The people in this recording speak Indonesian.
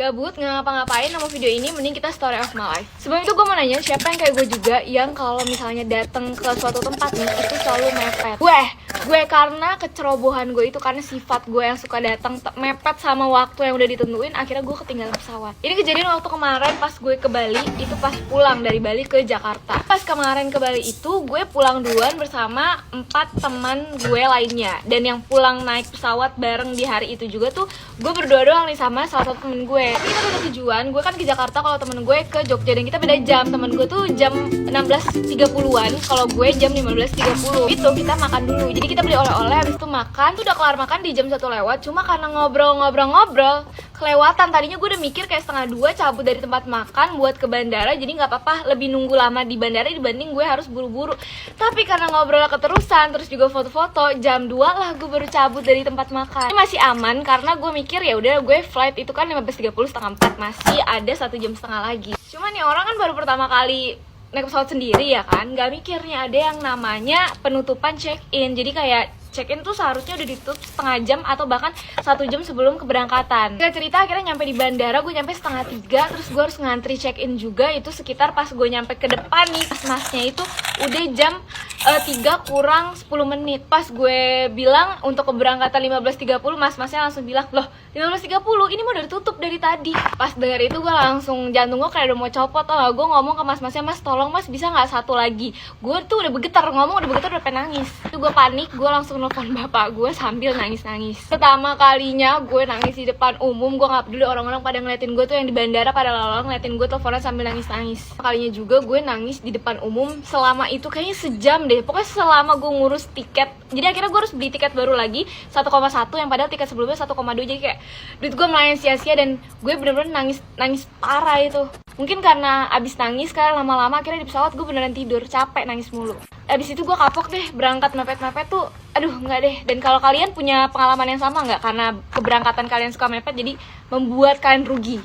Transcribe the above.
Gabut, nggak ngapa-ngapain sama video ini, mending kita story of my life. Sebelum itu gue mau nanya, siapa yang kayak gue juga yang kalau misalnya datang ke suatu tempat nih, itu selalu mepet. Gue karena kecerobohan gue itu, karena sifat gue yang suka datang mepet sama waktu yang udah ditentuin, akhirnya gue ketinggalan pesawat. Ini kejadian waktu kemarin pas gue ke Bali, itu pas pulang dari Bali ke Jakarta. Pas kemarin ke Bali itu, gue pulang duluan bersama 4 teman gue lainnya. Dan yang pulang naik pesawat bareng di hari itu juga tuh, gue berdua doang nih sama salah satu temen gue. Kita udah tujuan, gue kan ke Jakarta, kalau temen gue ke Jogja, dan kita beda jam. Temen gue tuh jam 16.30-an, kalau gue jam 15.30. Itu kita makan dulu, jadi kita beli oleh-oleh, habis itu makan. Tuh udah kelar makan di jam 1 lewat. Cuma karena ngobrol kelewatan. Tadinya gue udah mikir kayak 1:30 cabut dari tempat makan buat ke bandara, jadi nggak apa-apa lebih nunggu lama di bandara dibanding gue harus buru-buru. Tapi karena ngobrol keterusan, terus juga foto-foto, jam 2 lah gue baru cabut dari tempat makan. Ini masih aman karena gue mikir ya udah, gue flight itu kan 15.30, setengah 4, masih ada 1,5 jam lagi. Cuma nih orang kan baru pertama kali naik pesawat sendiri ya kan, nggak mikirnya ada yang namanya penutupan check-in. Jadi kayak check-in tuh seharusnya udah ditutup setengah jam atau bahkan 1 jam sebelum keberangkatan. Kita cerita akhirnya nyampe di bandara, gue nyampe 2:30, terus gue harus ngantri check-in juga. Itu sekitar pas gue nyampe ke depan nih, masnya itu udah jam 3 kurang 10 menit. Pas gue bilang untuk keberangkatan 15.30, masnya langsung bilang, loh 15.30 ini mau udah ditutup dari tadi. Pas denger itu gue langsung, jantung gue kayak udah mau copot. Gue ngomong ke masnya, mas tolong mas bisa nggak satu lagi. Gue tuh udah bergetar, udah pengen nangis. Itu gue panik, gue langsung nelfon bapak gue sambil nangis-nangis. Pertama kalinya gue nangis di depan umum. Gue nggak peduli orang-orang pada ngeliatin gue tuh, yang di bandara pada lalang ngeliatin gue teleponan sambil nangis-nangis. Kalinya juga gue nangis di depan umum selama itu kayaknya sejam deh. Pokoknya selama gue ngurus tiket. Jadi akhirnya gue harus beli tiket baru lagi 1,1, yang padahal tiket sebelumnya 1,2. Jadi kayak duit gue melayang sia-sia, dan gue bener-bener nangis parah itu. Mungkin karena abis nangis kan lama-lama, akhirnya di pesawat gue beneran tidur, capek nangis mulu. Abis itu gue kapok deh, berangkat mepet-mepet tuh, aduh nggak deh. Dan kalau kalian punya pengalaman yang sama nggak, karena keberangkatan kalian suka mepet jadi membuat kalian rugi?